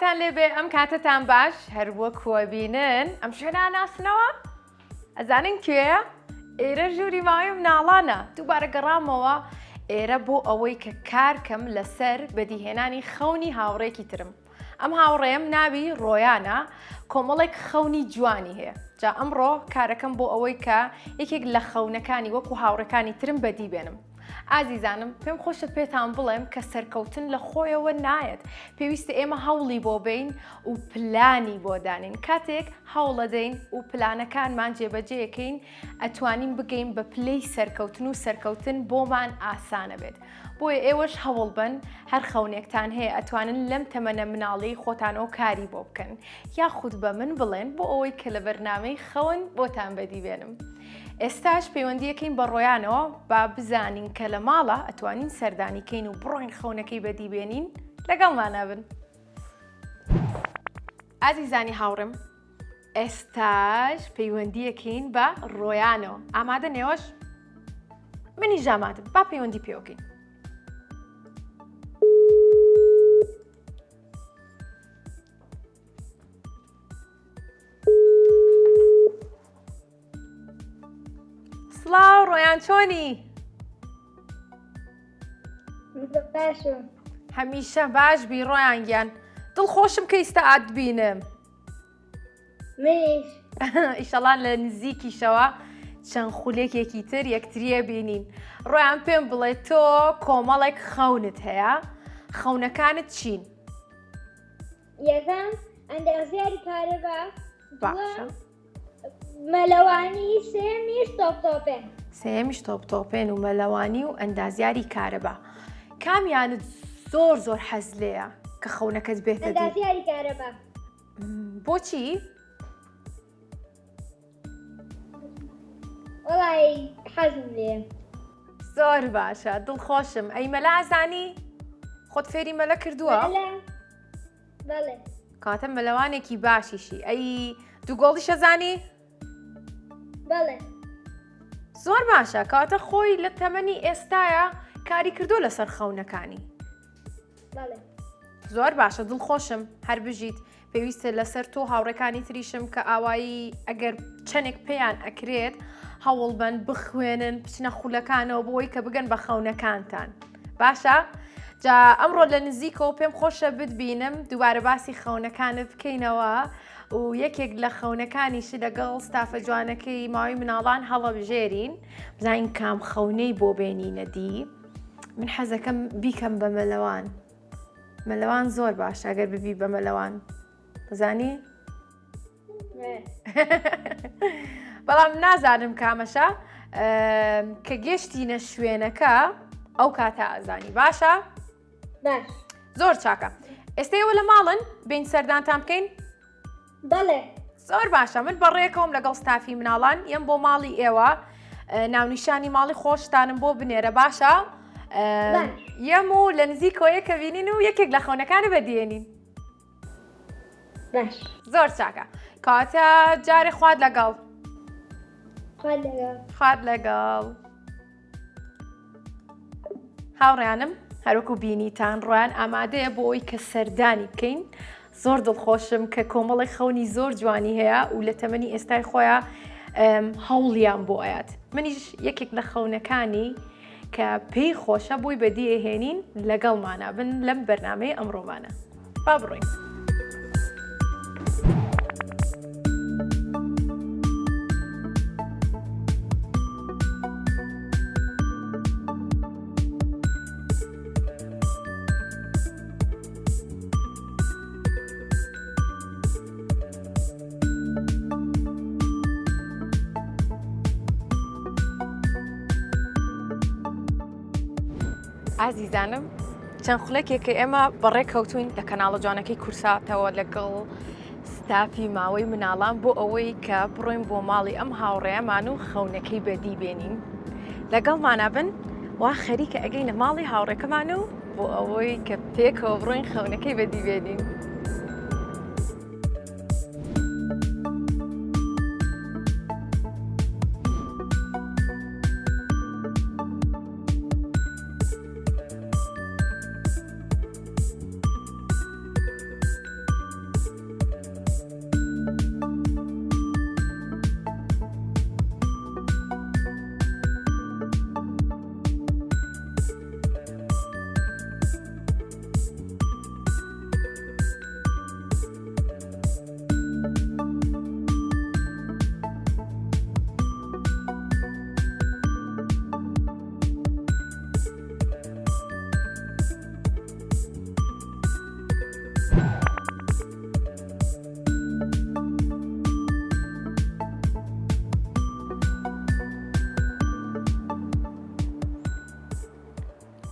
سڵاتان لێبێ ئەم کاتتان باش هەروە کووەبینن ئەم شوێنە ناسنەوە ئەزانن کوێیە؟ ئێرە ژووری ماوەی مناڵانە دووبارە گەڕامەوە ئێرە بۆ ئەوەی کە کارکەم لەسەر بەدیهێنانی خەونی هاوڕێکی ترم ئەم هاوڕێم ناوی ڕۆیانە کۆمەڵێک خەونی جوانی هەیە جا ئەمڕۆ کارەکەم بۆ ئەوەی کە یەکێک لە خەونەکانی وەکو هاوڕەکانی ترم بەدی بێنم ئازیزانم پێم خۆشت پێتان بڵێم کە سەرکەوتن لە خۆیەوە نایەت پێویستە ئێمە هەوڵی بۆ بین و پلانی بۆ دانین کاتێک هەوڵەدەین و پلانەکانمان جێبەجێەکەین ئەتوانین بگەین بە پلەی سەرکەوتن و سەرکەوتن بۆمان ئاسانە بێت بۆیە ئێوەش هەوڵ بن هەر خەونێکتان هەیە ئەتوانن لەم تەمەنە مناڵی خۆتانەوە کاری بۆ بکەن یاخود بە من بڵێن بۆ ئەوەی کە لە بەرنامەی خەون بۆتان بەدی بێنم ئێستاش پەیوەندیەکەین بە ڕۆیانەوە با بزانین کە لە ماڵە ئەتوانین سەردانیکەین و بڕۆین خەونەکەی بەدیبێنین لەگەڵمانە بن. ئازیزانی هاوڕم ئێستاش پەیوەندیەکەین بە ڕۆیانەوە ئامادە نێوەش؟ منیش ئامادەم با پەیوەندی پێوەکەین. سڵاو ڕۆیان چۆنی؟ باشم. هەمیشە باش بی ڕۆیان گیان دڵخۆشم کە ئیستا ئات بینم. منیش. ئیشەڵان لە نزیکیشەوە چەند خولێکێکی تر یەکتریە بینین. ڕۆیان پێم بڵێ تۆ کۆمەڵێک خەونت هەیە خەونەکانت چین؟ یەکەم ئەندازیاری کارەبا باشە مەلەوانی سێمیش تۆپتۆپێن. سێمیش تۆپتۆپێن و مەلەوانی و ئەندازیاری کارەبا کامیانت زۆر زۆر حەز لێیە کە خەونەکەت بێتە دی؟ ئەندازیاری کارەبا. بۆچی؟ وەڵی حەزم لێ. زۆر باشە دڵخۆشم ئەی مەلا ئازانی؟ خۆت فێری مەلە کردووە؟ بەڵێ. کاتە مەلەوانێکی باشیشی ئەی دووگۆڵی شەزانی؟ بەڵێ. زۆر باشە کاتە خۆی لە تەمەنی ئێستایە کاری کردو لەسەر خەونەکانی. بەڵێ. زۆر باشە دڵخۆشم هەر بژیت پێویستە لەسەر تۆ هاوڕەکانی تریشم کە ئاوایی ئەگەر چەندێک پێیان ئەکرێت هەوڵ بن بخوێنن بچنە خولەکانەوە بۆی کە بگەن بە خەونەکانتان باشە؟ جا ئەمڕۆ لە نزیکەوە پێم خۆشە بتبینم دووبارە باسی خەونەکانت بکەینەوە و یەکێک لە خەونەکانیش لەگەڵ ستافە جوانەکەی ماوەی مناڵان هەڵەبژێرین بزانین کام خەونەی بۆ بێنینە دی من حەزەکەم بیکەم بە مەلەوان مەلەوان زۆر باشە ئەگەر ببی بە مەلەوان بزانی؟ بەڵام نازانم کامەشە کە گەشتینە شوێنەکە ئەو کاتە ئازانی باشە؟ باش. زۆر چاکە ئێستەوە لە ماڵن بین سەردانتان بکەین؟ بەڵێ. زۆر باشە من بەڕێکەوەم لەگەڵ ستافی مناڵان یم بۆ ماڵی ئێوە ناونیشانی ماڵی خۆشتانم بۆ بنێرە باشە؟ یەم و لە نزیکەوە یەکە بینین و یەکێک لە خەونەکانە بەدیێنین. باش. زۆر چاکە کاتە جارێ خوارد لەگەڵ. خوارد لەگەڵ. خوارد لەگەڵ. هاوڕێیانم هەروەکو بینیتان ڕۆیان ئامادەیە بۆ ئەوی کە سەردانی بکەین زۆر دڵخۆشم کە کۆمەڵی خەونی زۆر جوانی هەیە و لە تەمەنی ئێستای خۆیان هەوڵیان بۆ ئاات منیش یەکێک لە خەونەکانی کە پێی خۆشە بووی بەدیهێنین لەگەڵمانە بن لەم بەرنامەی ئەمڕۆمانە با بڕۆین. ئازیزانم چەند خولەکێکە ئێمە بەڕێک کەوتوین لە کەناڵە جوانەکەی کورساتەوە لەگەڵ ستافی ماوەی مناڵان بۆ ئەوەی کە بڕۆین بۆ ماڵی ئەم هاوڕێیەمان و خەونەکەی بەدی بێنین لەگەڵمانە بن وا خەریکە ئەگەی لە ماڵی هاوڕێکەمان و بۆ ئەوەی کە پێکەوە بڕۆین خەونەکەی بەدی بێنین.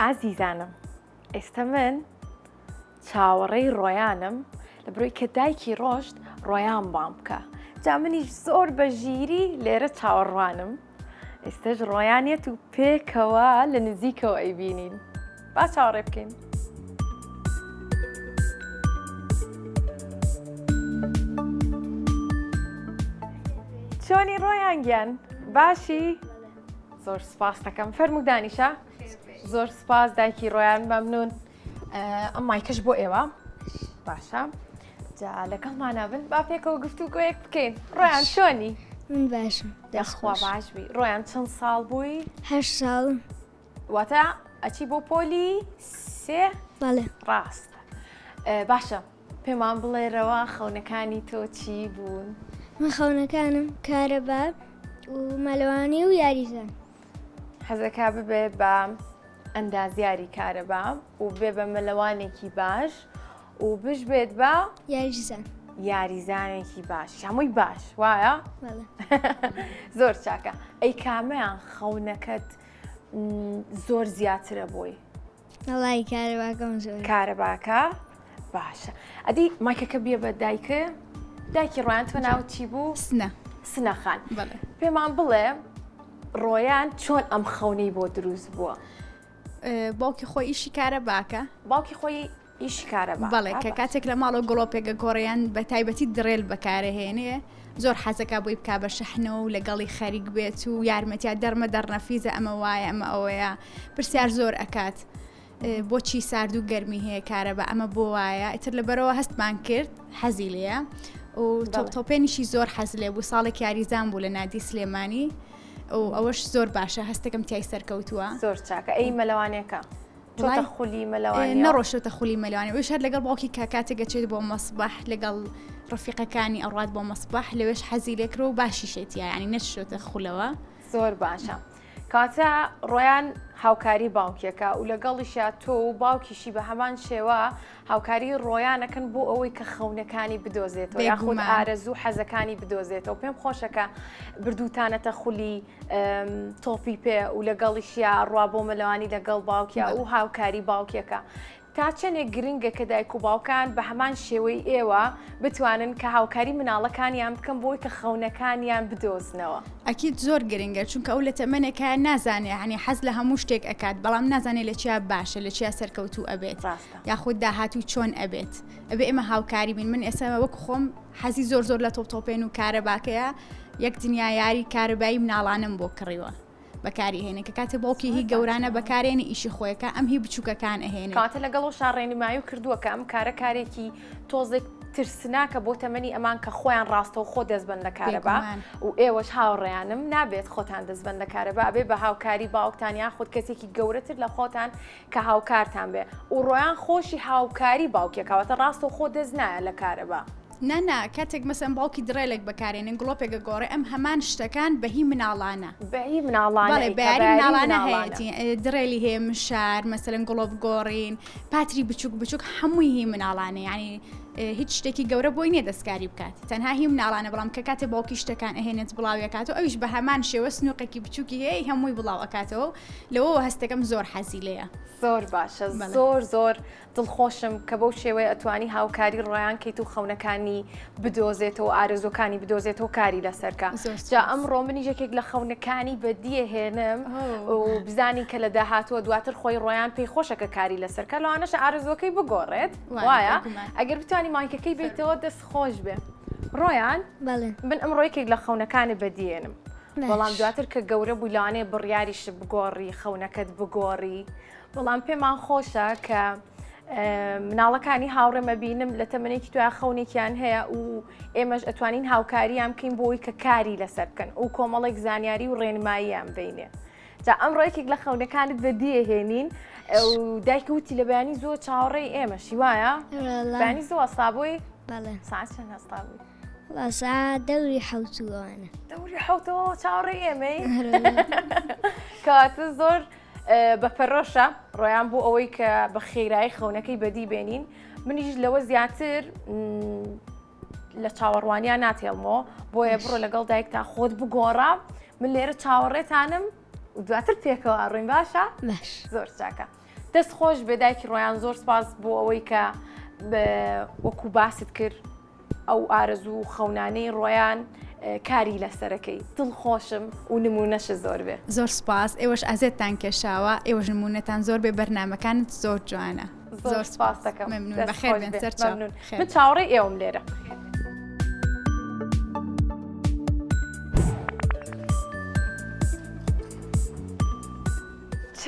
عزیزانم ئێستا من چاوەڕێی ڕۆیانم لە بڕۆی کە دایکی ڕۆشت ڕۆیان بام بکە جا منیش زۆر بە ژیری لێرە چاوەڕوانم ئێستاش ڕۆیانێت و پێکەوە لە نزیکەوە ئەیبینین با چاوەڕێ بکەین چۆنی ڕۆیان گیان باشی زۆر سپاس دەکەم فەرموو دانیشە زۆر سپاس دایکی ڕۆیان مەمنون ئەم مایکەش بۆ ئێوە باشە جا لەگەڵمانە بن با پێکەوە گفتوگۆیەک بکەین ڕۆیان چۆنی من باشم دەخوا باشبی ڕۆیان چەند ساڵ بووی 8 ساڵم واتە ئەچی بۆ پۆلی سێ بەڵێ ڕاستە باشە پێمان بڵێرەوە خەونەکانی تۆ چی بوون من خەونەکانم کارەبا و مەلەوانی و یاریزان حەزەکە ببێ بە ئەندازیاری کارەبا و بێ بە مەلەوانێکی باش و بش بێت بە یاریزان یاریزانێکی باش هەمووی باش وایە؟ بەڵێ زۆر چاکە ئەی کامەیان خەونەکەت زۆر زیاترە بۆی وەڵی کارەباکەم زۆر کارەباکە باشە ئەدی مایکەکە بێ بە دایکە دایکی ڕۆیان تۆ ناو چی بوو؟ سنەخان پێمان بڵێ ڕۆیان چۆن ئەم خەونەی بۆ دروست بووە باوکی خۆی ئیشی کارە باکە باوکی خۆی ئیشی کارەبا بەڵێ کە کاتێک لە ماڵە گڵۆپێکە گۆڕیان بە تایبەتی درێل بەکارەهێنێ زۆر حەزەکە بۆی بک بە شەحنە و لەگەڵی خەریک بێت و یارمەتیا دەرمە دەرنەفیزە ئەمە وایە ئەمە ئەوەیە پرسیار زۆر ئەکات بۆچی سارد و گەرمی هەیە کارە بە ئەمە بۆ وایە ئیتر لەبەرەوە هەستمان کرد حەزی لێە و تۆپێنیشی زۆر حەز لێ بوو ساڵێک یاریزان بوو لە نادی سلێمانی و ئەوەش زۆر باشە هەستەکەم تیای سەرکەوتووە زۆر چاکە ئەی مەلەوانێکە چۆتە خولی مەلەوانی نەڕۆشتە خولی مەلەوانی وش هەر لەگەڵ باوکی کاکاتێک گەچێت بۆ مەسبەح لەگەڵ ڕفیقەکانی ئەڕات بۆ مەسبەح لەوێش حەزی لێکرە و باشی شێتیە ینی نەشتە خولەوە زۆر باشە کاتە ڕۆیان هاوکاری باوکیەکە و لەگەڵیشە تۆ و باوکیشی بە هەمان شێوە هاوکاری ڕۆیانەکەن بۆ ئەوەی کە خەونەکانی بدۆزێتەوە یاخود ئارەزوو حەزەکانی بدۆزێتەوە پێم خۆشەکە بردووتانەتە خولی تۆپی پێ و لەگەڵیشیا ڕوا بۆ مەلەوانی لەگەڵ باوکیا و هاوکاری باوکیەکە تا چەندێک گرنگە کە دایک و باوکان بە هەمان شێوەی ئێوە بتوانن کە هاوکاری مناڵەکانیان بکەن بۆی کە خەونەکانیان بدۆزنەوە ئەکیید زۆر گرنگە چونکە ئەو لە تەمەنێکە نازانێ عنی حەز لە هەموو شتێک ئەکات بەڵام نازانێت لە چیا باشە لە چیا سەرکەوتوو ئەبێت یاخود داهاتوو چۆن ئەبێت ئەبێ ئێمە هاوکاری بین من ئێستا وەک خۆم حەزی زۆر زۆر لە تۆپێن و کارە باکەیە یەک دنیا یاری کارەبایی مناڵانم بۆ کڕیوە بەکاری هێنێ کە کاتێ باوکی هی گەورانە بەکارێنی ئیشی خۆیەکە ئەم هی بچووکەکان ئەهێنێ کاتە لەگەڵ شاڕێنمایی و کردووە کە ئەم کارە کارێکی تۆزێک ترسناکە بۆ تەمەنی ئەمان کە خۆیان ڕاستەوە خۆ دەستبەن لە کارەبا و ئێوەش هاوڕێیانم نابێت خۆتان دەستبەن لە کارەبا بێ بە هاوکاری باوکتانیا خۆت کەسێکی گەورەتر لە خۆتان کە هاوکارتان بێ و ڕۆیان خۆشی هاوکاری باوکێکەوەتە ڕاستەوە خۆ دەست نایە لە کارەبا نانا کاتێک مەسەن باوکی درێلێک بەکارێنن گڵۆپێکە گۆڕێ ئەم هەمان شتەکان بەهی مناڵانە بەهی مناڵانە بەڵێ بەیاری مناڵانە هەیەی درێلی هەیە مشار مەسەلەن گڵۆپ گۆڕین پاتری بچووک بچووک هەمووی هی مناڵانە ینی هیچ شتێکی گەورە بۆی نییە دەستکاری بکات تەنها هی مناڵانە بەڵام کە کاتێ باوکی شتەکان ئەهێنێت بڵاویەکاتەوە ئەویش بە هەمان شێوە سنووقێکی بچووکی هەیە هەمووی بڵاوەکاتەوە لەوە هەستەکەم زۆر حەزی لەیە زۆر باشە زۆر زۆر دڵخۆشم کە بەو شێوەیە ئەتوانی هاوکاری ڕۆیان کەیت و خەونەکانی بدۆزێتەوە ئارزۆکانی بدۆزێتەوە کاری لەسەرکە جا ئەمڕۆ منی یەکێک لە خەونەکانی بەدیهێنم و بزانی کە لە داهاتوە دواتر خۆی ڕۆیان پێی خۆشەکە کاری لەسەرکە لەوانەش ئارزۆکەی بگۆڕێت وایە ئەگەر بتوانی مایکەکەی بیتەوە دەست خۆش بێ ڕۆیان من ئەمڕۆ یەکێک لە خەونەکانی بەدیێنم بەڵام دواتر کە گەورە بوو لەوانەیە بڕیاریش بگۆڕی خەونەکەت بگۆڕی بەڵام پێمان خۆشە کە مناڵەکانی هاوڕێمە بینم لە تەمەنێکی توای خەونێکیان هەیە و ئێمەش ئەتوانین هاوکاریان بکەین بۆی کە کاری لەسەر بکەن و کۆمەڵێک زانیاری و ڕێنماییان بینێ جا ئەمڕۆ یەکێک لە خەونەکانت بەدیهێنین و دایک وتی لە بەیانی زۆر چاوەڕێی ئێمەشی وایە بەیانی زۆر ئەستابووی ساعت چەند هەستابووی ساعت دەوری حەوتووانە دەوری حەوتەوە چاوەڕێی ئێمەی کەواتە زۆر بەپەرۆشە ڕۆیان بوو ئەوەی کە بە خێرایی خەونەکەی بەدی بێنین منیش لەوە زیاتر لە چاوەڕوانیان ناتێڵمەوە بۆیە بڕۆ لەگەڵ دایکتا خۆت بگۆڕە من لێرە چاوەڕێتانم و دواتر پێکەوە ڕوین باشە؟ باش زۆر چاکە دەست خۆش بێ دایکی ڕۆیان زۆر سپاس بۆ ئەوەی کە وەکو باست کرد ئەو ئارەزوو خەونانەی ڕۆیان کاری لەسەرەکەی دڵخۆشم و نمونەشە زۆر بێ زۆر سپاس ئێوەش ئازێتتان کێشاوە ئێوەش نمونەتان زۆر بێ بەرنامەکانت زۆر جوانە زۆر سپاس دەکەم ممنون بەخێر بێن سەر ممنون من چاوەڕێی ئێوەم لێرە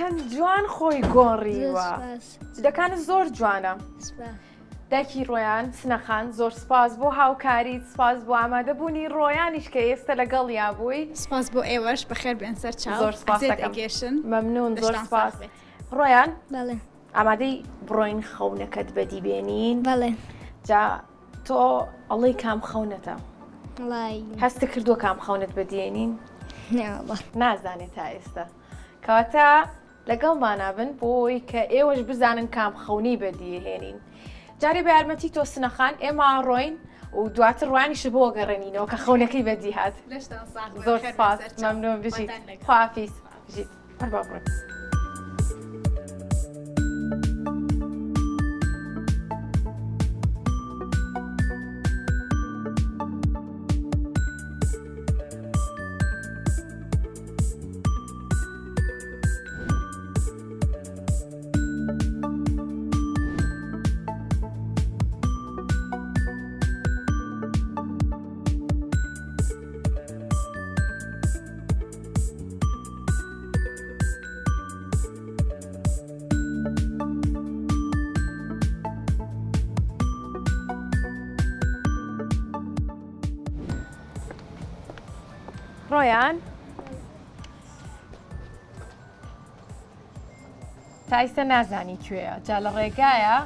چەند جوان خۆی گۆڕیوە جدەکانت زۆر جوانە دایکی ڕۆیان سنەخان زۆر سپاس بۆ هاوکاریت سپاس بۆ ئامادەبوونی ڕۆیانیش کە ئێستا لەگەڵیا بووی سپاس بۆ ئێوەش بەخێر بێن سەر چاو زۆر سپاس دەگەشن مەمنون زۆر سپاس ڕۆیان بەڵێ ئامادەی بڕۆین خەونەکەت بەدی بێنین بەڵێ جا تۆ ئەڵەی کام خەونەتە وڵای هەستە کردووە کام خەونەت بەدێنین ناوە نازانێت تا ئێستا کەواتە لەگەڵمانابن بۆی کە ئێوەش بزانن کام خەونی بەدیهێنین جارێ بە یارمەتی تۆ سنەخان ئێمە ڕۆین و دواتر ڕوانیش بۆ گەڕێنینەوە کە خەونەکەی بەدی هات زۆر سپاس مەمنون بژیت خوافیز بژیت هەربا بڕۆین ڕۆیان تا ئێستا نازانی کوێیە جا لە ڕێگایە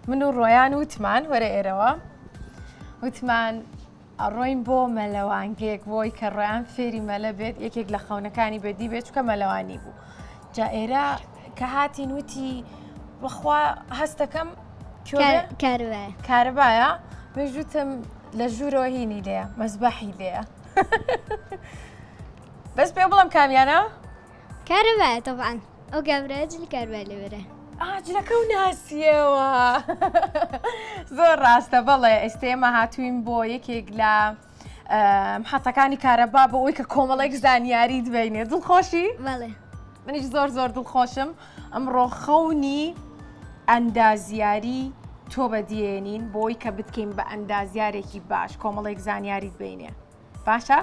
من و ڕۆیان وتمان وەرە ئێرەوە وتمان ئەڕۆین بۆ مەلەوانگەیەک بۆی کە ڕۆیان فێری مەلە بێت یەکێک لە خەونەکانی بەدی بێت چکە مەلەوانی بوو جا ئێرە کە هاتین وتی بەخوا هەستەکەم کارەبایە بێژوتم لە ژوورەوە هینی لێە مەزبەحی لێە بس بێ بڵم کامیانە؟ کارەبایە طبعاً ئەو کابرا جلی کاربای لێوەرە جلەکە و ناسیەوە زۆر ڕاستە بەڵێ ئێستێمە هاتووین بۆ یەکێک لە محەتەکانی کارەبا بۆ ئەوی کە کۆمەڵێک زانیاری دبینێ دڵخۆشی؟ بەڵێ منیش زۆر زۆر دڵخۆشم ئەمڕۆ خەونی ئەندازیاری تۆ بەدیێنین بۆی کە بتکەین بە ئەندازیارێکی باش کۆمەڵێک زانیاریت بینێ باشە؟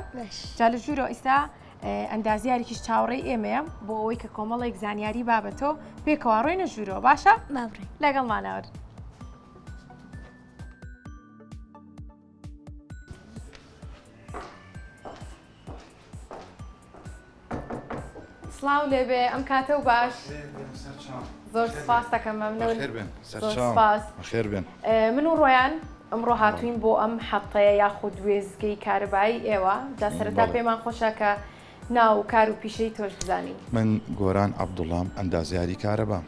جا لە ژوورەوە ئێستا ئەندازیارێکیش چاوەڕێی ئێمەیە بۆ ئەوەی کە کۆمەڵێک زانیاری بابەتەوە پێکەوە ڕۆینە ژوورەوە باشە؟ بابڕێ لەگەڵمانەوە سڵاو لێبێ ئەم کاتە و باش زۆر سپاس دەکەم مەمنون زۆر سپاس خێر بێن من و ڕۆیان ئەمڕۆ هاتوین بۆ ئەم حەقەیە یاخود وێزگەی کارەبایی ئێوە جا سەرەتا پێمان خۆشە کە ناو کار و پیشەی تۆش بزانین من گۆران عەبدوڵام ئەندازیاری کارەبام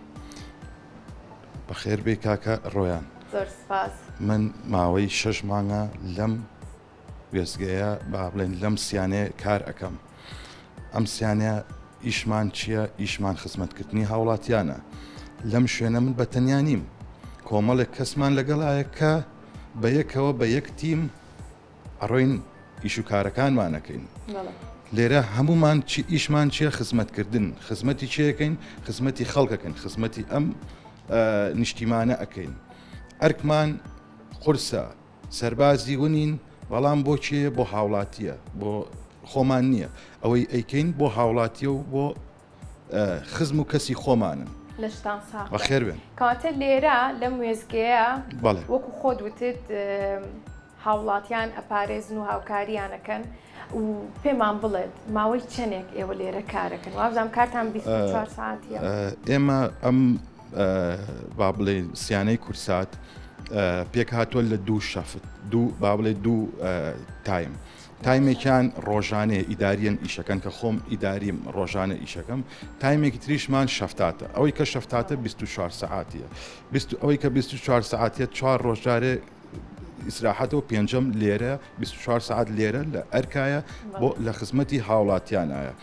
بەخێر بێ کاکە ڕۆیان زۆر سپاس من ماوەی 6 مانگە لەم وێزگەیە با بڵێن لەم سیانەیە کار ئەەکەم ئەم سیانە ئیشمان چییە؟ ئیشمان خزمەتکردنی هاوڵاتیانە لەم شوێنە من بەتەنیا نیم کۆمەڵێک کەسمان لەگەڵایە کە بە یەکەوە بە یەک تیم ئەڕۆین ئیش و کارەکانمانەکەین لێرە هەمومان ئیشمان چییە؟ خزمەتکردن خزمەتی چیەکەین؟ خزمەتی خەڵکەکەین خزمەتی ئەم نیشتیمانە ئەەکەین ئەرکمان قورسە سەربازی ونین بەڵام بۆ چیە؟ بۆ هاوڵاتیە بۆ خۆمان نییە ئەوەی ئەیکەین بۆ هاوڵاتیە و بۆ خزم و کەسی خۆمانن لەشتان ساخ بەخێر بێن کاتە لێرە لەم وێزگەیە بەڵێ وەکو خۆت وتت هاوڵاتیان ئەپارێزن و هاوکاریانەکەن و پێمان بڵێت ماوەی چەندێک ئێوە لێرە کارەکەن وابزانام کارتان 24 ساعتیە ئێمە ئەم با بڵێ سیانەی کورسات پێک هاتووە لە دوو شەفت با بڵێ دوو تایم تایمێکیان ڕۆژانەیە ئیداریەن ئیشەکەن کە خۆم ئیداریم ڕۆژانە ئیشەکەم تایمێکی تریشمان شەفتاتە ئەوەی کە شەفتاتە 24 ساعتیە ئەوەی کە 24 ساعتیە 4 ڕۆژدارێ ئیسراحەتەوە پێنجەم لێرە 24 ساعت لێرە لە ئەرکایە بۆ لە خزمەتی هاوڵاتیانایە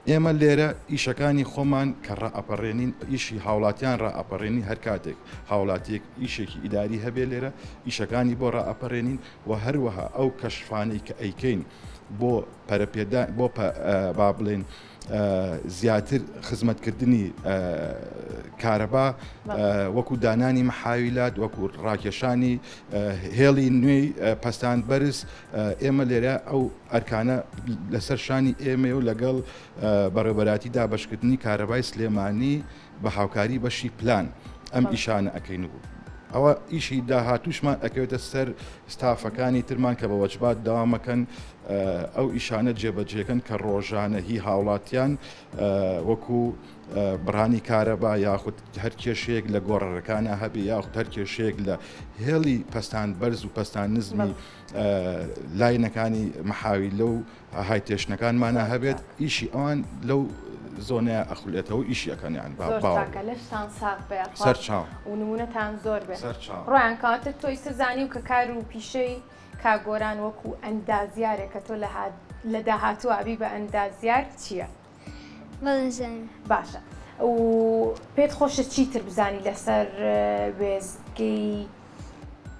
ئێمە لێرە ئیشەکانی خۆمان کە ڕائەپەڕێنین ئیشی هاوڵاتیان ڕائەپەڕێنی هەر کاتێک هاوڵاتیەک ئیشێکی ئیداری هەبێ لێرە ئیشەکانی بۆ ڕائەپەڕێنین و هەروەها ئەو کەشفانەی کە ئەیکەین بۆ پەرەپێدان بۆ با بڵێن زیاتر خزمەتکردنی کارەبا وەکو دانانی مەحاویلات وەکو ڕاکێشانی هێڵی نوێی پەستان بەرز ئێمە لێرە ئەو ئەرکانە لەسەر شانی ئێمە و لەگەڵ بەڕێوەبەراتی دابەشکردنی کارەبای سلێمانی بە هاوکاری بەشی پلان ئەم ئیشانە ئەەکەین بوو. ئەوە ئیشی داهاتوشمان ئەکەوێتە سەر ستافەکانی ترمان کە بە وەجبات داوامەکەن ئەو ئیشانە جێبەجێکن کە ڕۆژانە هی هاوڵاتیان وەکو بڕانی کارەبا یاخود هەر کێشەیەک لە گۆڕەکانە هەبێ یاخود هەر کێشەیەک لە هێڵی پەستان بەرز و پەستان نزمی لاینەکانی مەحاوی لەو هایتێشنەکانمانە هەبێت ئیشی ئەوان لەو زۆنەیە ئەخولێتەوە ئیشیەکەنیان لەشتان ساق بێ سەرچاو و نمونەتان زۆر بێ ڕۆیان کاتە تۆی سزانی و کە کار و پیشەی کاگۆران وەکو ئەندازیارێکە تۆ لە داهاتوو ئابی بە ئەندازیار چییە؟ باشە و پێت خۆشە چیتر بزانی لەسەر وێزگەی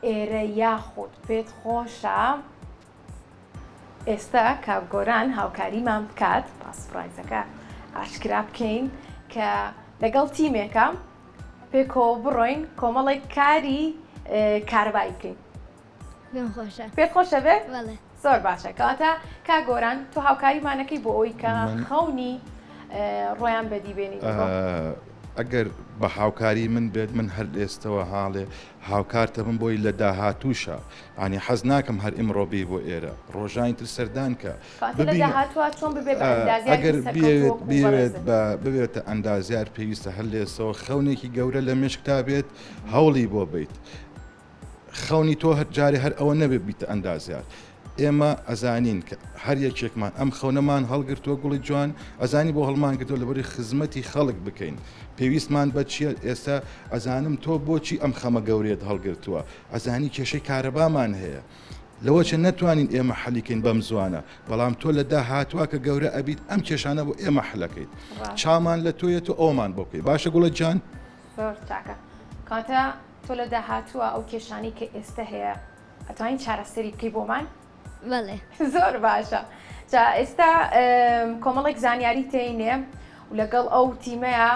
ئێرە یاخود پێت خۆشە ئێستا کاگۆران هاوکاریمان بکات پاسپڕایزەکە ئاشکرا بکەین کە لەگەڵ تیمێکە پێکۆ بڕۆین کۆمەڵێک کاری کارەبایی بکەین. پێت خۆشە بێ؟ زۆر باشە کاتە کاگۆران تۆ هاوکاریمانەکەی بۆ ئەوی کە خەونی ڕۆیان بەدیبێنی. ئەگەر بە هاوکاری من بێت من هەر ئێستەوە حاڵێ هاوکارتە من بۆی لە داهاتووشە ئانی حەز ناکەم هەر ئیمڕۆبی بۆ ئێرە ڕۆژانی تر سەردان کە ئەگەر ببێتە ئەندازیار پێویستە هەر لێسەوە خەونێکی گەورە لە مشکتا بێت هەوڵی بۆ بیت خەونی تۆ هەر جارێ هەر ئەوە نەبێت بیتە ئەندازیار. ئێمە ئەزانین کە هەر یەکێکمان ئەم خەونەمان هەڵگرتووە گوڵی جوان ئەزانی بۆ هەڵمان کردو لەبەری خزمەتی خەڵک بکەین پێویستمان بە چیە ئێستا ئەزانم تۆ بۆچی ئەم خەمە گەورێت هەڵگرتووە ئەزانی کێشەی کارەبامان هەیە لەوە چە نەتوانین ئێمە حەلیکەین بەم زوانە بەڵام تۆ لە داهاتووە کە گەورە ئەبیت ئەم کێشانە بۆ ئێمە حەلەکەیت چامان لە تۆیەت و ئەومان بۆ بکەی باشە گوڵە جان؟ زۆر چاکە کاتە تۆ لە داهاتووە ئەو کێشانی کە ئێستا هەیە ئەتوانین چارەسەری بکەی بۆمان؟ زۆر باشە جا ئێستا کۆمەڵێک زانیاری تێینێ و لەگەڵ ئەو تیمەیە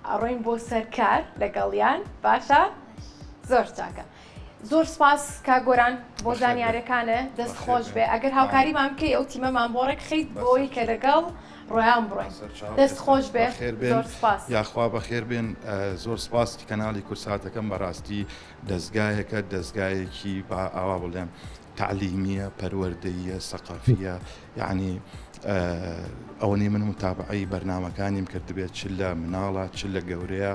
ئەڕۆین بۆ سەرکار لەگەڵیان باشە زۆر چاکە زۆر سپاس کاگۆران بۆ زانیارەکانە دەست خۆش بێ ئەگەر هاوکاریمان بکەی ئەو تیمەمان بۆ ڕێک خەیت بۆی کە لەگەڵ ڕۆیان بڕۆین دەست خۆش بێ زۆر سپاس یاخوا بەخێر بێن زۆر سپاسی کەناڵی کورساتەکەم بەڕاستی دەستگایەکە دەستگایەکی با ئاوا بڵێم تعلیمیە پەروەردەیە سەقافیە یعنی ئەوەی من متابعی بەرنامەکانیم کرد بێت چ لە مناڵە چ لە گەورەیە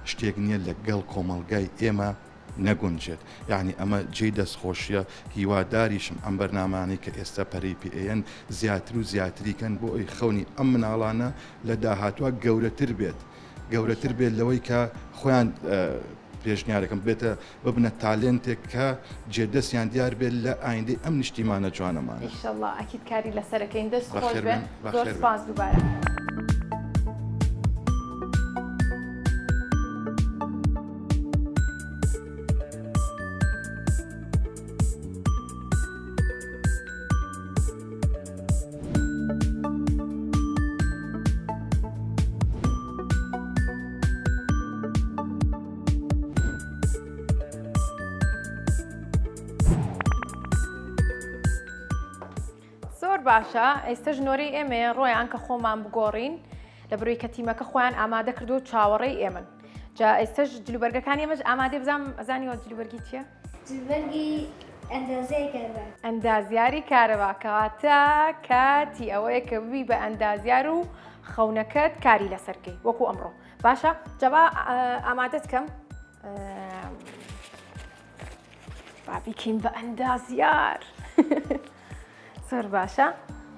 شتێک نییە لەگەڵ کۆمەڵگای ئێمە نەگونجێت یعنی ئەمە جێی دەستخۆشیە هیواداریشم ئەم بەرنامانی کە ئێستا پەرەی پێیەن زیاتر و زیاتریکەن بۆ ئەوی خەونی ئەم مناڵانە لە داهاتوە گەورەتر بێت لەوەی کە خۆیان پێشنیارەکەم بێتە ببنە تالێنتێک کە جێدەستیان دیار بێت لە ئایندەی ئەم نیشتیمانە جوانەمانە ئینشەڵڵا ئەکید کاری لەسەرەکەین دەست خۆش بێن زۆر سپاس دووبارە. باشە ئێستا ژنۆری ئێمە ڕۆیان کە خۆمان بگۆڕین لە بروی کە تیمەکە خۆیان ئامادە کردو و چاوەڕێی ئێمن جا ئێستاش جلوبەرگەکانی ئێمەش ئامادە بزانم ئەزانیەوە جلوبەرگی چییە؟ جلوبەرگی ئەندازیاری کارەبا کەواتە کاتی ئەوەیە کە ببی بە ئەندازیار و خەونەکەت کاری لەسەرکەی وەکو ئەمڕۆ باشە جەبا ئامادەت کەم بابیکەین بە ئەندازیار زۆر باشە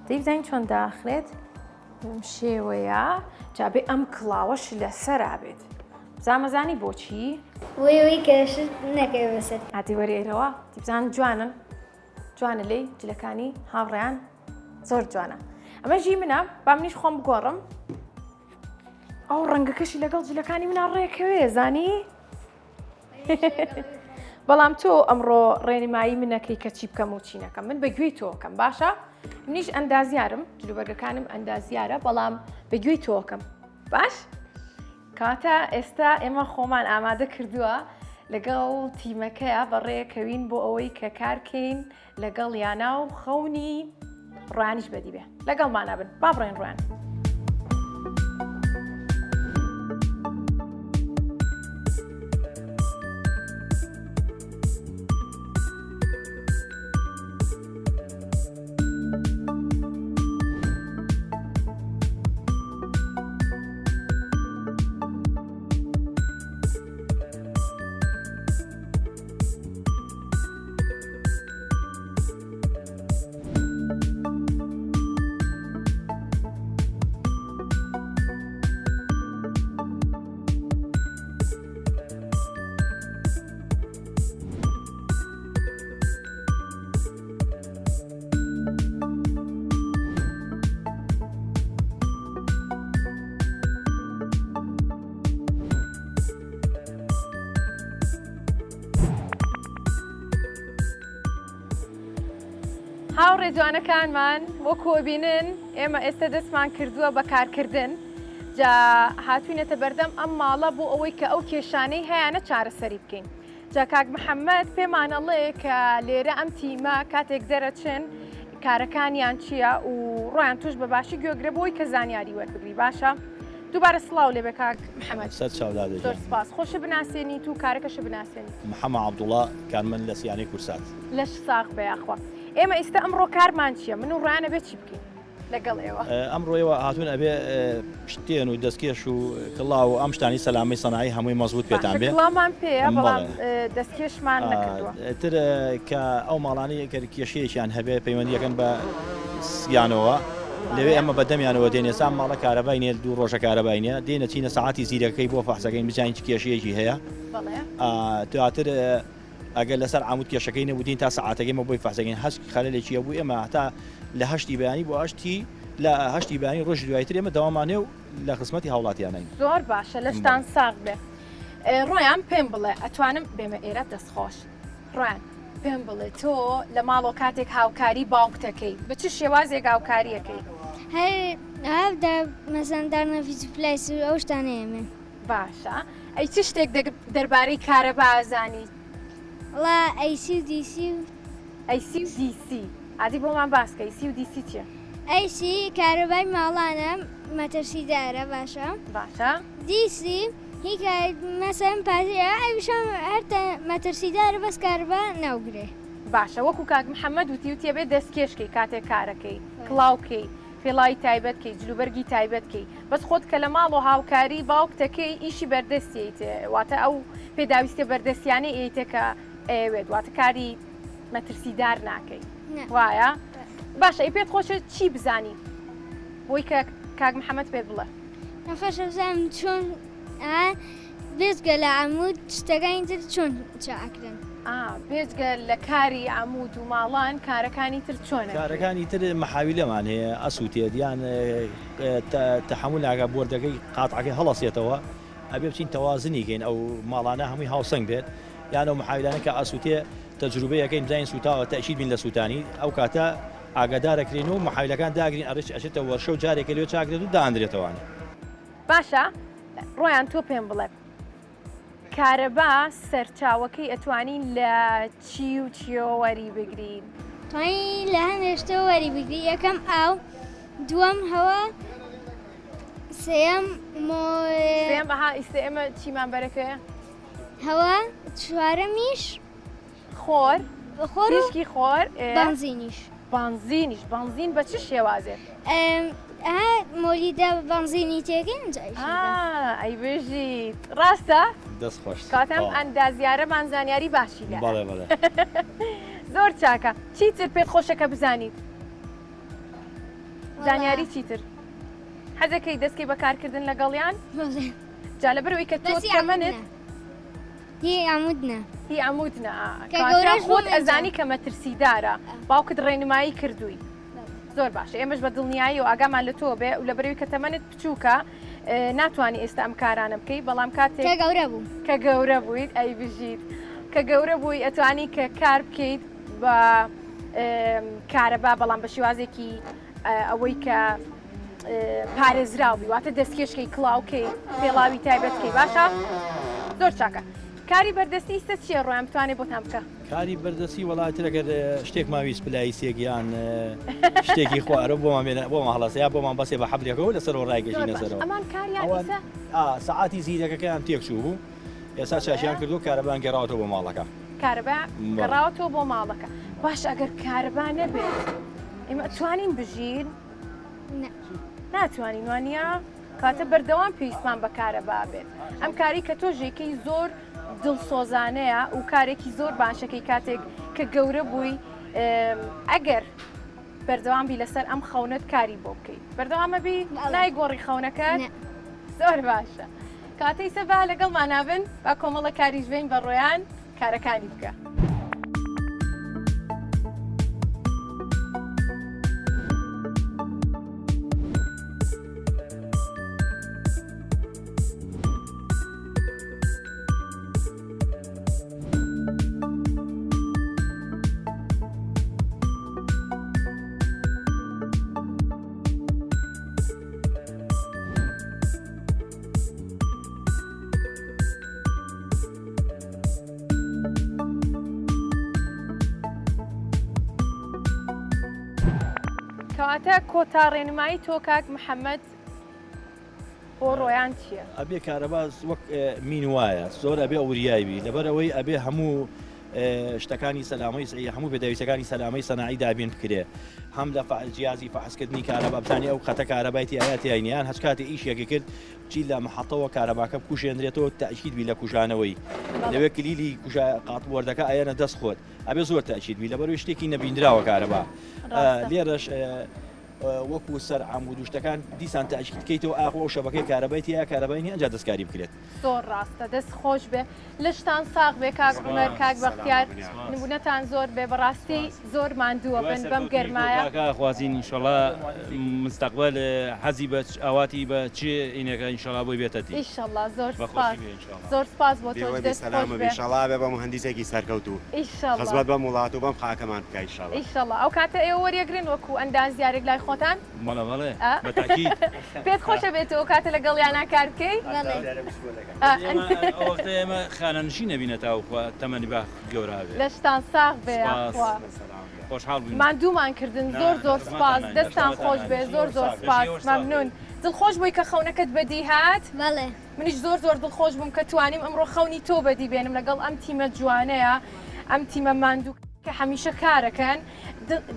دەیبزانین چۆن داخرێت بەم شێوەیە جابێ ئەم کڵاوەش لەسەرا بێت زامەزانی بۆچی؟ وەی کەشت نەکەی بەسەر هاتی وەرێرەوە دیبزان جوانن جوانە لێی جلەکانی هاوڕێیان زۆر جوانە ئەمە ژی منە با منیش خۆم بگۆڕم ئەو ڕەنگەکەشی لەگەڵ جلەکانی منە ڕێکەوێ زانی بەڵام تۆ ئەمڕۆ ڕێنمایی منەکەی کە چی بکەم و چی نەکەم من بەگوێی تۆکەم باشە منیش ئەندازیارم جلوبەرگەکانم ئەندازیارە بەڵام بەگوێی تۆکەم باش کاتە ئێستا ئێمە خۆمان ئامادە کردووە لەگەڵ تیمەکەیە بەڕێکەوین بۆ ئەوەی کە کارکەین لەگەڵ یانا و خەونی ڕوانیش بەدی بێ لەگەڵمانە بن با بڕێن ڕوان هاوڕێ جوانەکانمان وەکو بینن ئێمە ئێستا دەستمان کردووە بە کارکردن جا هاتوینەتە بەردەم ئەم ماڵە بۆ ئەوەی کە ئەو کێشانەی هەیەە چارەسەری بکەین جا کاک محەممەد پێمانەڵێ کە لێرە ئەم تیمە کاتێک دەرەچن کارەکانیان چییە و ڕۆیان توش بە باشی گوێگرە بۆی کە زانیاری وەربگری باشە دووبارە سڵاو لێ بە کاک محەممەد زۆر سپاس خۆش بناسیێنیت و کارەکەش بناسیێنیت محەممەد عەبدوڵڵا کارمەند لە سیانی کورسات لەش ساغ بەیاخوا ئێمە ئێستا ئەمڕۆ کارمان چییە من و ڕانە بێت چی بکەین لەگەڵ ئێوە ئەمڕۆیەوە هاتوون ئەبێ شتێن و دەستکێش و کڵاو و ئەم شتانی سەلامی سەنایی هەمووی مەزبوط پێتان بێ کڵامان پێەیە بەڵام دەستکێشمان نەکردووە تر کە ئەو ماڵانی کێشەیەکیان هەبێ پەیوەندیەکەن بە سیانەوە لەوێ ئەمە بەدەمیانەوە دێنێ سام ماڵە کارەبای نێ دوو ڕۆژە کارەبای نیە دێنە چینە سەعاتی زیرەکەی بۆ فەحسەکەین بزانین چ کێشەیەکی هەیە دواتر ئەگەر لەسەر عمود کێشەکەی نەبوودین تا سەعاتەکەیمە بۆی فەحسەکەین هەست خەلەلێکیە بوو ئێمە هەتا لە هەشتی بەیانی بۆ هەشتی لە هەشتی بەیانی ڕۆژی دوایتر ئێمە دەوامانێ و لە خزمەتی هاوڵاتیانین زۆر باشە لەشتان ساغ بێ ڕۆیان پێم بڵێ ئەتوانم بێمە ئێرە دەستخۆش ڕۆیان پێم بڵێ تۆ لە ماڵۆ کاتێک هاوکاری باوکتەکەی بە چ شێوازێک هاوکاریەکەی هەردا مەسەن دارنەفیز پلیس و ئەو شتانەیەمێ باشە ئەی چ شتێک دەربارەی کارە بازانی وڵا ئەیسی و دیسی و ئەیسی و دیسی عادی بۆمان باسکە ئەیسی و دیسی چیە ئەیسی کارەبای ماڵانە مەترسیدارە باشە باشە دیسی هیچ مەسەن پارەیە ئەویشم هەر مەترسیدارە بەس کارەبا ناوگرێ باشە وەکو کاک محەممەد وتی وتێ بێت دەستکێشکەی کاتێک کارەکەی کڵاوکەی پێڵای تایبەتکەی جلوبەرگی تایبەتکەی بەس خۆت کە لە ماڵ و هاوکاری باوکتەکەی ئیشی بەردەستیتێ واتە ئەو پێداویستە بەردەستیانەی ئەیتێ کە ئەوێت واتە کاری مەترسیدار ناکەی وایە باشە ئەی پێت خۆشە چی بزانی بۆی کە کاک محەممەد پێت بڵێ نەخۆشە بزانم چۆن بێزگە لە عەمود شتەکانی تر چۆن چاکرن بێجگە لە کاری عەمود و ماڵان کارەکانی تر چۆنە کارەکانی تر مەحاویلەمان هەیە ئەسووتێت یان تەحمل ناکە بۆردەکەی قاتعەکەی هەڵەسێتەوە ئەبێ بچین تەوازنیکەین ئەو ماڵانە هەمووی هاوسەنگ بێت یان ئەو مەحاویلانە کە ئەسووتێ تەجروبەیەکەین بزانین سوتاوە تەشید بین لە سووتانی ئەو کاتە ئاگادارەکرین و مەحاویلەکان داگرین ئەڕێش ئەچێتە وەرشە و جارێکە لێ چاکرێت و داهاندرێتەوەوانە باشە ڕۆیان تۆ پێم بڵێ کارەبا سەرچاوەکەی ئەتوانین لە چی و چیۆ وەری بگرین توانین لە هەندێشتە وەری بگری یەکەم ئاو دووەم هەوا سێم ئێمە چیمان بەرەکەیە هەوا چوارەمیش خۆر خۆرشکی خۆر بانزینیش بانزین بە چ شێوازێت مۆلیدا بانزینی تێگەین ئەی بژیت ڕاستە دەست خۆش کاتەم ئەندازیارەمان زانیاری باشی لە بەڵێ بەڵێ زۆر چاکە چیتر پێت خۆشەکە بزانیت زانیاری چیتر حەزەکەی دەستکەی بەکارکردن لەگەڵیان جا لەبەرەوەی کە تۆ تەمەنت هی عەمودنە هی عەمودنە خۆت ئەزانی کە مەترسیدارە باوکت ڕێنمایی کردووی زۆر باشە ئێمەش بە دڵنیایی و ئاگامان لە تۆ بێ و لە بەرەوەی کە تەمەنت بچووکە ناتوانانی ئێستا ئەم کارانە بکەی بەڵام کاتێک کە گەورە بوو کە گەورە بوویت ئەی بژیت کە گەورە بووی ئەتوانی کە کار بکەیت بە کارەبا بەڵام بە شێوازێکی ئەوەی کە پارێزراوی واتە دەستکێشکەی کڵاوکەی پێڵاوی تایبەتکەی باشە زۆر چاکە کاری بەردەستی ئیسە چیە ڕۆیان بتوانێت بۆتان بکە کاری بەردەستی وڵاتر ئەگەر شتێک ماویست پلای سێگیان شتێکی خوارە بۆمان هەڵەسەیە بۆمان بەسێ بە حەبلێکەوە لەسەر ڕایگەژینە سەرەوە ئەمان کاریان سەعاتی زیرەکەکەیان تێکچوو بوو ئێستا چاشیان کردو کارەبان گەڕاوەتەوە بۆ ماڵەکە کارەبا گەڕاوەتەوە بۆ ماڵەکە باش ئەگەر کارەبا نەبێت ئێمە توانین بژین ناتوانین وانە کاتە بەردەوام پێویستمان بە کارەبا بێت ئەم کاری کە تۆ ژێکەی زۆر دڵسۆزانەیە و کارێکی زۆر باشەکەی کاتێک کە گەورە بووی ئەگەر بەردەوامبی لەسەر ئەم خەونەت کاری بۆ بکەیت بەردەوامەبی نای گۆڕی خەونەکەت زۆر باشە کاتەی سەبا لەگەڵمان نابن با کۆمەڵە کاریش بین بە ڕۆیان کارەکانی بکە. کەواتە کۆتا ڕێنمایی تۆ کاک محەممەد بۆ ڕۆیان چییە؟ ئەبێ کارەباز وەک مین وایە زۆر ئەبێ ئەوریایبی لەبەرەوەی ئەبێ هەموو شتەکانی سەلامەی هەموو پێداویستەکانی سەلامەی سەناعی دابین بکرێ هەم لە جیازی فحسکردنی کارەبا بزانانی ئەو خەتە کارەبایەتی ئاياتیان هەچ کاتی ئیشێکی کرد چی لە محەڵەوە کارەباکە بکوژێنرێتەوە تاکیدبی لە کوژانەوەی لەوێ کلیلی قاتوەردەکە ئایەنە دەست خۆت ئەبێ زۆر تاکیدبی لەبەرەوەی شتێکی نەبیندراوە کارەبا لێرەش وەکو سەر عمود و شتەکان دیسان تاکیدکەیتەوە ئاخۆ شەبەکەی کارەبایەتی یا کارەبای ئەنجا دەستکاری بکرێت زۆر ڕاستە دەست خۆش بێ لەشتان ساغ بێ کاک عومەر کاک بەختیار نمونەتان زۆر بێ بەڕاستی زۆر ماندووە بن بەم گەرمایە خوازین ئینشەڵا مستەقبل حەزی بە ئاواتی بە چێ ئینەکە ئینشەڵا بۆی بێتەتی ئیشەڵا زۆر سپاس زۆر سپاس بۆ تۆ دەست خۆش بێ ئینشەڵا بێ بە مهندیسێکی سەرکەوتوو ئیشەڵا خزمەت بە وڵات و بەم خاکەمان بکە ئینشەڵا ئیشەڵا ئەو کاتە ئێوە وەریەگرن وەکو ئەندازیارێک لای خۆتان بەڵێ بەتاکید پێت خۆشە بێتەوە کاتە لەگەڵ یانە کار بکەی وەختە ئێمە خانەنشی نەبینە تاوخوا تەمەنی با گەورە بێ لەشتان ساغ بێ ئاخوا خۆشحاڵ بووین ماندوومان کردن زۆر زۆر سپاس دەستان خۆش بێ زۆر زۆر سپاس مەمنون دڵخۆش بووی کە خەونەکەت بەدی هات بەڵێ منیش زۆر زۆر دڵخۆش بووم کە توانیم ئەمڕۆ خەونی تۆ بەدی بێنم لەگەڵ ئەم تیمە جوانەیە ئەم تیمە ماندوو کە هەمیشە کارەکەن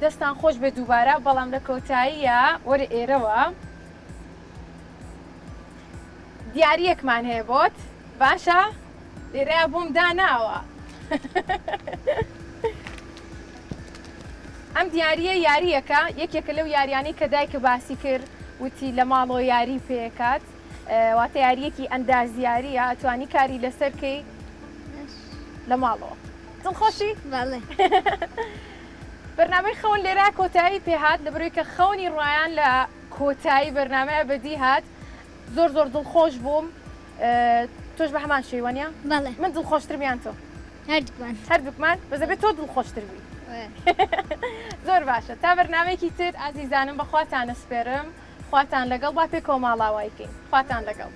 دەستان خۆش بێ دووبارە بەڵام لە کۆتاییە وەرە ئێرەوە دیارەکمان هەیە بۆت باشە لێرەیە بۆم داناوە ئەم دیارە یاریەکە یەکێکە لەو یاریانی کە دایکە باسی کرد وتی لە ماڵەوە یاری پێکات واتە یاریەکی ئەندازیاریە ئەتوانی کاری لەسەرکەی لە ماڵەوە دڵخۆشی؟ بەڵێ بەرنامەی خەون لێرە کۆتایی پێهات لەبەرەوەی کە خەونی ڕایان لە کۆتایی بەرنامەیە بەدی هات زۆر زۆر دڵخۆش بووم تۆش بە هەمان شێوەنیە؟ بەڵێ من دڵخۆشتر میان تۆ هەردووکمان بەزەبێت تۆ دڵخۆشتر بی زۆر باشە تا بەرنامێکی تر ئازیزانم بەخواتان ئەسپێرم خواتان لەگەڵ با پێ کۆماڵاوایکەین خواتان لەگەڵ